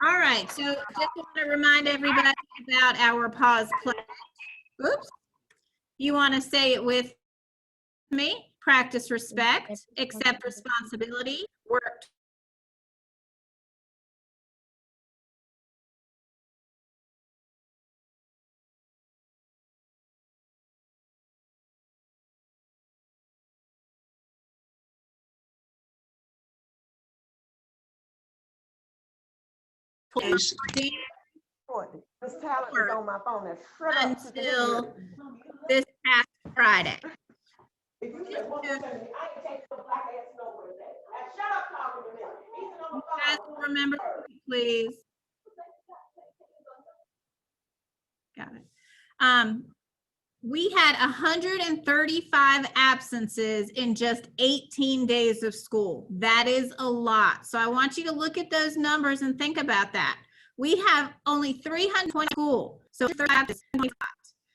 All right, so just want to remind everybody about our pause play. Oops. You want to say it with me? Practice respect, accept responsibility, work This talent is on my phone. Now shut up. until this past Friday. If you say one more time, I ain't taking no black ass nowhere. Now shut up talking to me. He's on the Guys, phone. remember, please. Got it. We had 135 absences in just 18 days of school. That is a lot. So I want you to look at those numbers and think about that. We have only 320 school. So we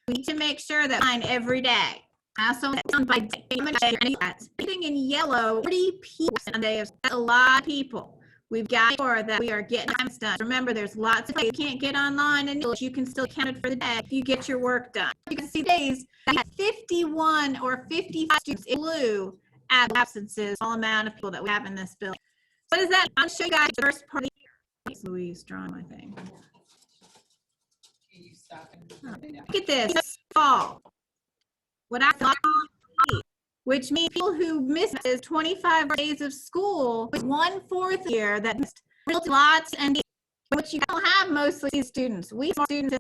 need to make sure that we every day. Also, by anything in yellow, 40 people Sunday. That's a lot of people. We've got more that we are getting done. Remember, there's lots of you can't get online and you can still count it for the day if you get your work done. You can see days that had 51 or 55 students in blue absences, all amount of people that we have in this building. What is that? I'll show you guys the first part of the year. Louise drawing my thing. Look at this fall. What I thought, which means people who missed is 25 days of school, 1/4 year that missed lots, and which you don't have mostly students. We students,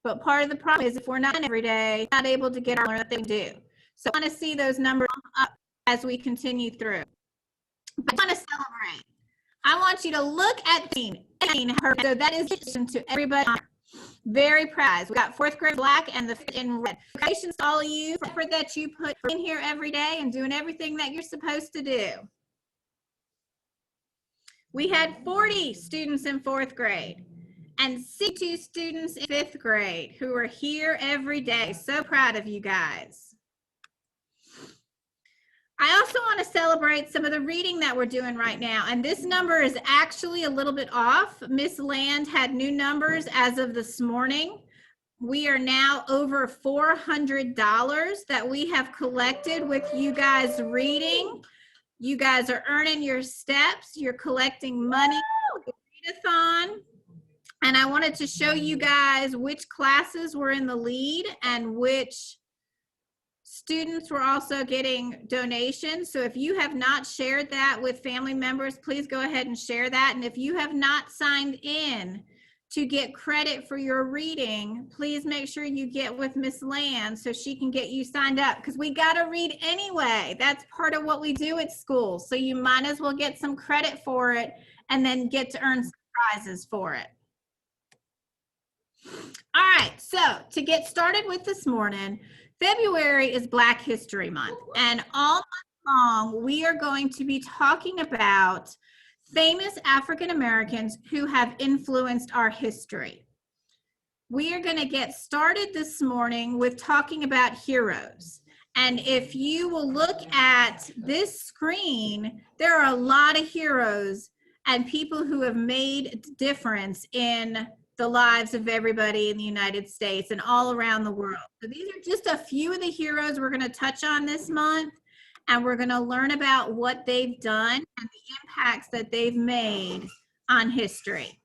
but part of the problem is if we're not every day, not able to get our learn that they do. So I want to see those numbers up as we continue through. I want to celebrate. I want you to look at her. So that is to everybody. Very proud. We got 4th grade black and the in red. Congratulations to all of you for that you put in here every day and doing everything that you're supposed to do. We had 40 students in 4th grade and 62 students in 5th grade who are here every day. So proud of you guys. I also want to celebrate some of the reading that we're doing right now. And this number is actually a little bit off. Miss Land had new numbers as of this morning. We are now over $400 that we have collected with you guys reading. You guys are earning your steps. You're collecting money for the readathon. And I wanted to show you guys which classes were in the lead and which students were also getting donations. So if you have not shared that with family members, please go ahead and share that. And if you have not signed in to get credit for your reading, please make sure you get with Miss Land so she can get you signed up, because we got to read anyway. That's part of what we do at school. So you might as well get some credit for it and then get to earn some prizes for it. All right, so to get started with this morning, February is Black History Month, and all month long we are going to be talking about famous African Americans who have influenced our history. We are going to get started this morning with talking about heroes. And if you will look at this screen, there are a lot of heroes and people who have made a difference in the lives of everybody in the United States and all around the world. So these are just a few of the heroes we're going to touch on this month, and we're going to learn about what they've done and the impacts that they've made on history.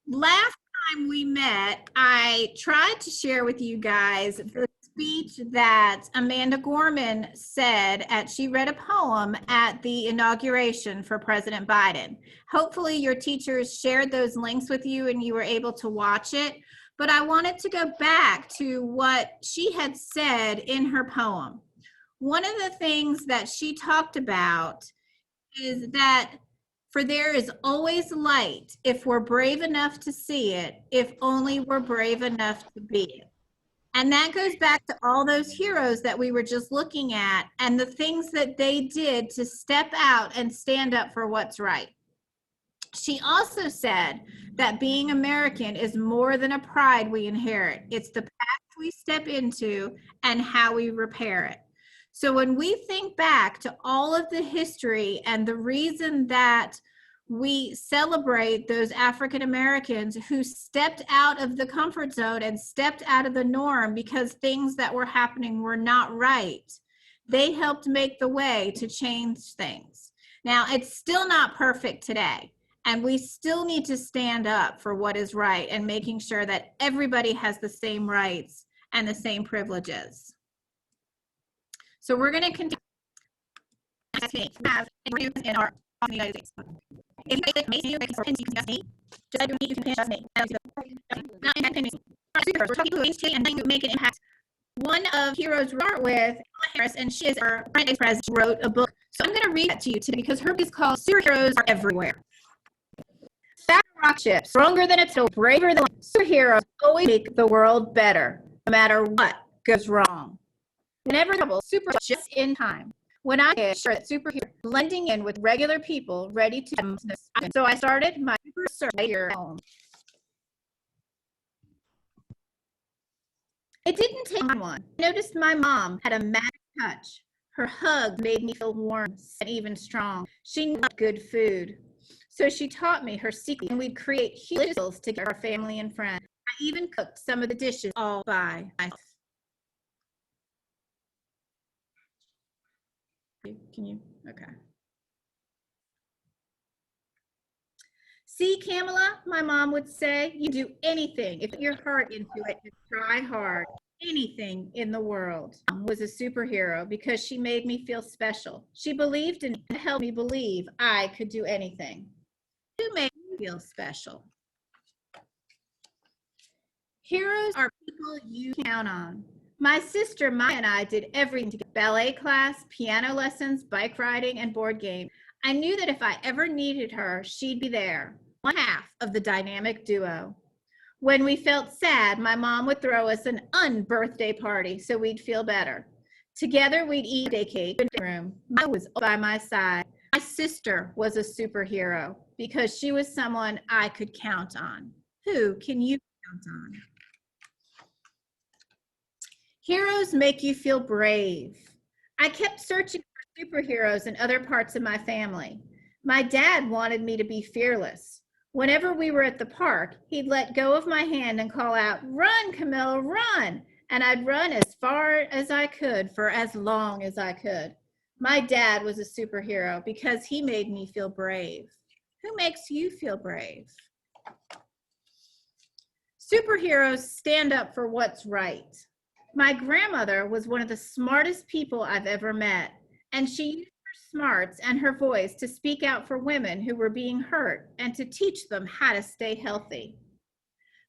Last time we met, I tried to share with you guys the speech that Amanda Gorman said she read a poem at the inauguration for President Biden. Hopefully your teachers shared those links with you and you were able to watch it. But I wanted to go back to what she had said in her poem. One of the things that she talked about is that for there is always light if we're brave enough to see it, if only we're brave enough to be it. And that goes back to all those heroes that we were just looking at and the things that they did to step out and stand up for what's right. She also said that being American is more than a pride we inherit. It's the path we step into and how we repair it. So when we think back to all of the history and the reason that we celebrate those African Americans who stepped out of the comfort zone and stepped out of the norm because things that were happening were not right. They helped make the way to change things. Now, it's still not perfect today, and we still need to stand up for what is right and making sure that everybody has the same rights and the same privileges. So we're going to continue to have in our United States. If you like me, you can just me. Just like you can just me. Not independent. We're talking about history and make an impact. One of heroes we start with Harris, and she is our current express, wrote a book. So I'm going to read that to you today because her book is called Superheroes Are Everywhere. Fat rock ship, stronger than its braver than superheroes always make the world better, no matter what goes wrong. Whenever trouble, super just in time. When I get sure that superheroes blending in with regular people ready to so I started my super search here at home. It didn't take one. I noticed my mom had a magic touch. Her hug made me feel warm and even strong. She loved good food. So she taught me her secret, and we'd create huge meals to give our family and friends. I even cooked some of the dishes all by myself. Can you? Okay. See, Kamala, my mom would say, you do anything. If you put your heart into it and try hard, anything in the world. Was a superhero because she made me feel special. She believed in me and helped me believe I could do anything. Who made me feel special? Heroes are people you count on. My sister Maya and I did everything together: ballet class, piano lessons, bike riding, and board game. I knew that if I ever needed her, she'd be there, one half of the dynamic duo. When we felt sad, my mom would throw us an unbirthday party so we'd feel better. Together, we'd eat a cake in the room. I was by my side. My sister was a superhero because she was someone I could count on. Who can you count on? Heroes make you feel brave. I kept searching for superheroes in other parts of my family. My dad wanted me to be fearless. Whenever we were at the park, he'd let go of my hand and call out, "Run, Camilla, run!" And I'd run as far as I could for as long as I could. My dad was a superhero because he made me feel brave. Who makes you feel brave? Superheroes stand up for what's right. My grandmother was one of the smartest people I've ever met, and she used her smarts and her voice to speak out for women who were being hurt and to teach them how to stay healthy.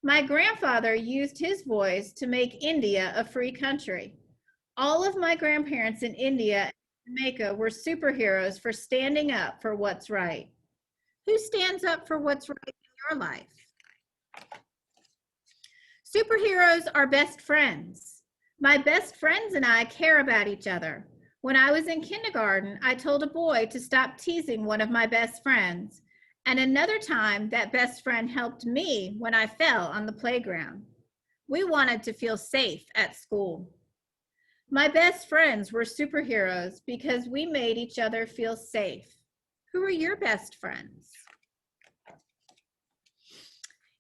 My grandfather used his voice to make India a free country. All of my grandparents in India and Jamaica were superheroes for standing up for what's right. Who stands up for what's right in your life? Superheroes are best friends. My best friends and I care about each other. When I was in kindergarten, I told a boy to stop teasing one of my best friends. And another time, that best friend helped me when I fell on the playground. We wanted to feel safe at school. My best friends were superheroes because we made each other feel safe. Who are your best friends?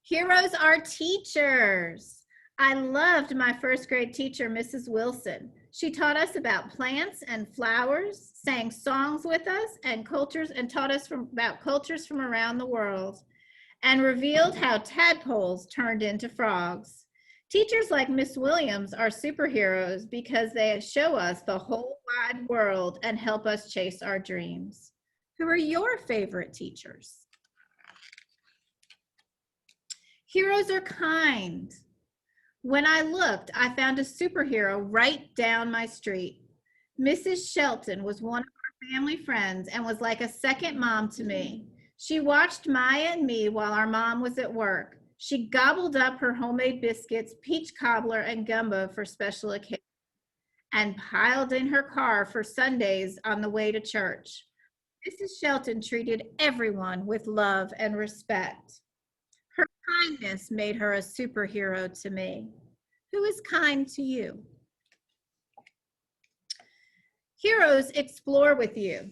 Heroes are teachers. I loved my first grade teacher, Mrs. Wilson. She taught us about plants and flowers, sang songs with us, and taught us about cultures from around the world, and revealed how tadpoles turned into frogs. Teachers like Miss Williams are superheroes because they show us the whole wide world and help us chase our dreams. Who are your favorite teachers? Heroes are kind. When I looked, I found a superhero right down my street. Mrs. Shelton was one of our family friends and was like a second mom to me. She watched Maya and me while our mom was at work. She gobbled up her homemade biscuits, peach cobbler, and gumbo for special occasions, and piled in her car for Sundays on the way to church. Mrs. Shelton treated everyone with love and respect. Her kindness made her a superhero to me. Who is kind to you? Heroes explore with you.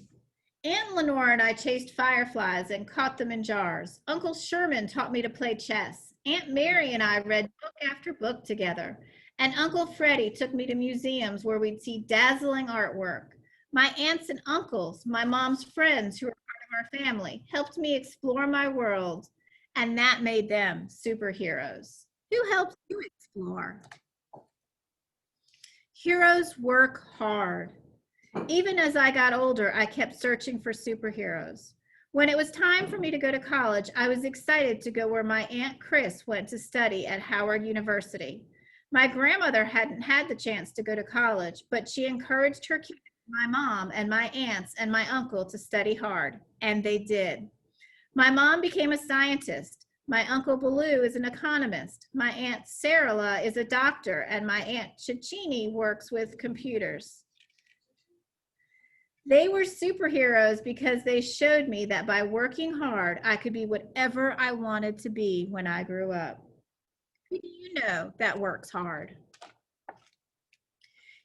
Aunt Lenore and I chased fireflies and caught them in jars. Uncle Sherman taught me to play chess. Aunt Mary and I read book after book together. And Uncle Freddie took me to museums where we'd see dazzling artwork. My aunts and uncles, my mom's friends who are part of our family, helped me explore my world, and that made them superheroes. Who helps you explore? Heroes work hard. Even as I got older, I kept searching for superheroes. When it was time for me to go to college, I was excited to go where my Aunt Chris went to study at Howard University. My grandmother hadn't had the chance to go to college, but she encouraged her kids, my mom and my aunts and my uncle to study hard, and they did. My mom became a scientist. My uncle Baloo is an economist. My aunt Sarah is a doctor, and my aunt Chichini works with computers. They were superheroes because they showed me that by working hard, I could be whatever I wanted to be when I grew up. Who do you know that works hard?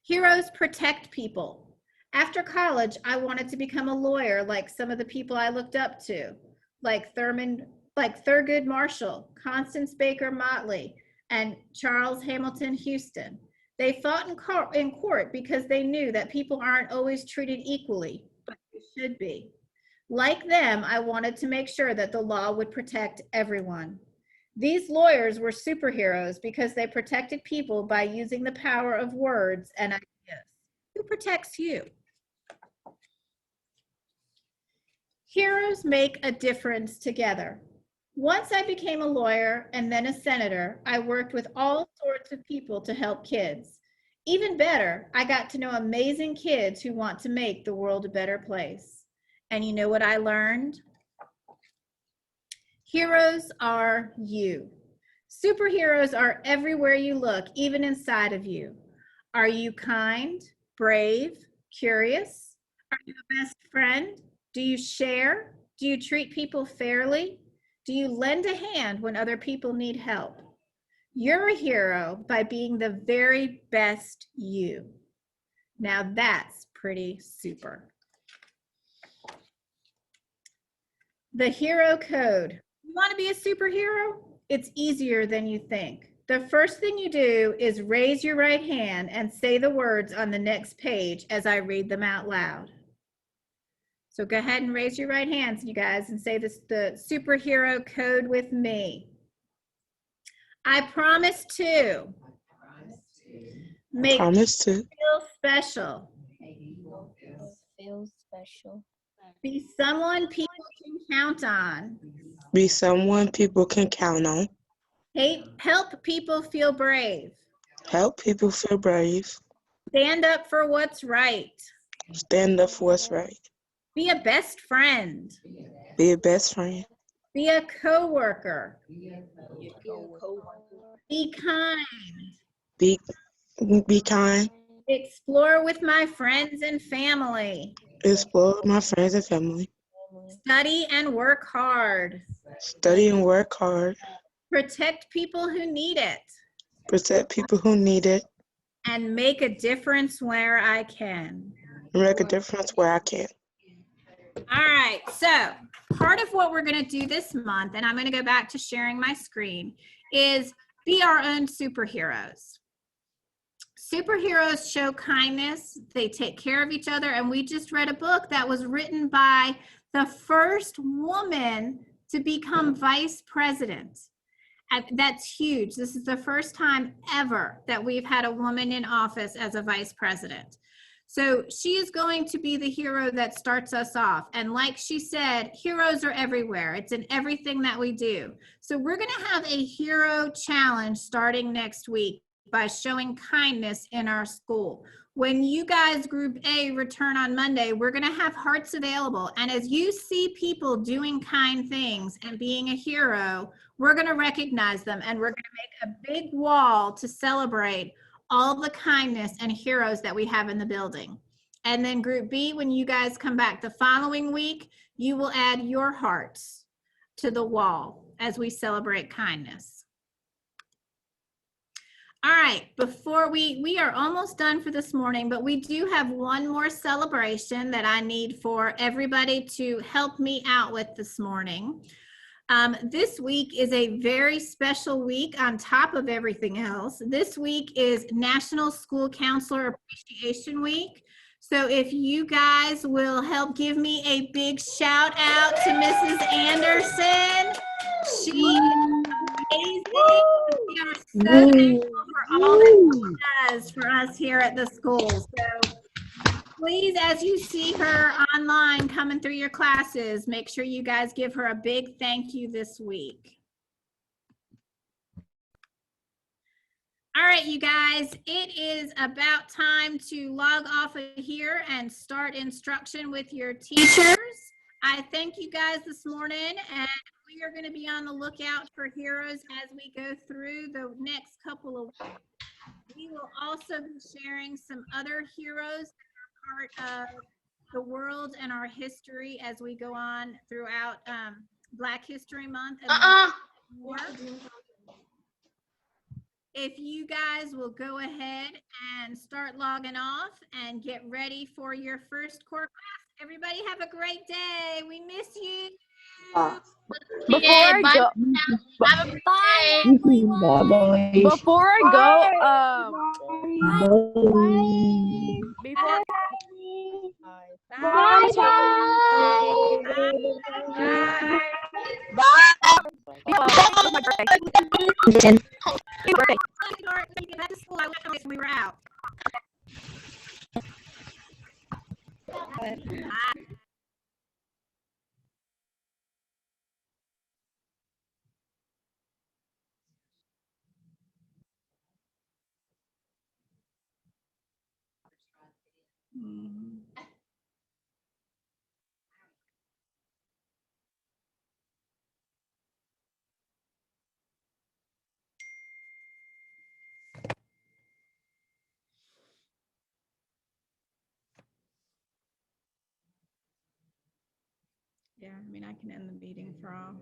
Heroes protect people. After college, I wanted to become a lawyer like some of the people I looked up to, like Thurgood Marshall, Constance Baker Motley, and Charles Hamilton Houston. They fought in court because they knew that people aren't always treated equally, but they should be. Like them, I wanted to make sure that the law would protect everyone. These lawyers were superheroes because they protected people by using the power of words and ideas. Who protects you? Heroes make a difference together. Once I became a lawyer and then a senator, I worked with all sorts of people to help kids. Even better, I got to know amazing kids who want to make the world a better place. And you know what I learned? Heroes are you. Superheroes are everywhere you look, even inside of you. Are you kind, brave, curious? Are you a best friend? Do you share? Do you treat people fairly? Do you lend a hand when other people need help? You're a hero by being the very best you. Now that's pretty super. The hero code. You want to be a superhero? It's easier than you think. The first thing you do is raise your right hand and say the words on the next page as I read them out loud. So go ahead and raise your right hands, you guys, and say this, the superhero code with me. I promise to make people feel special. Be someone people can count on. Be someone people can count on. Help people feel brave. Help people feel brave. Stand up for what's right. Stand up for what's right. Be a best friend. Be a best friend. Be a coworker. Be kind. Be kind. Explore with my friends and family. Explore with my friends and family. Study and work hard. Study and work hard. Protect people who need it. Protect people who need it. And make a difference where I can. Make a difference where I can. All right, so part of what we're going to do this month, and I'm going to go back to sharing my screen, is be our own superheroes. Superheroes show kindness, they take care of each other, and we just read a book that was written by the first woman to become vice president. And that's huge. This is the first time ever that we've had a woman in office as a vice president. So she is going to be the hero that starts us off. And like she said, heroes are everywhere. It's in everything that we do. So we're going to have a hero challenge starting next week by showing kindness in our school. When you guys, Group A, return on Monday, we're going to have hearts available. And as you see people doing kind things and being a hero, we're going to recognize them. And we're going to make a big wall to celebrate all the kindness and heroes that we have in the building. And then Group B, when you guys come back the following week, you will add your hearts to the wall as we celebrate kindness. All right, before we are almost done for this morning, but we do have one more celebration that I need for everybody to help me out with this morning. This week is a very special week on top of everything else. This week is National School Counselor Appreciation Week. So if you guys will help give me a big shout out to Mrs. Anderson. She is amazing. We are so thankful for all that she does for us here at the school. So please, as you see her online coming through your classes, make sure you guys give her a big thank you this week. All right, you guys, it is about time to log off of here and start instruction with your teachers. I thank you guys this morning, and we are going to be on the lookout for heroes as we go through the next couple of weeks. We will also be sharing some other heroes that are part of the world and our history as we go on throughout Black History Month and more. If you guys will go ahead and start logging off and get ready for your first core class. Everybody have a great day. We miss you. Before I go, Have a good day. before I go, before it's my birthday. Happy birthday. When you get back to school, I left when we were out. Yeah, I mean, I can end the meeting for all.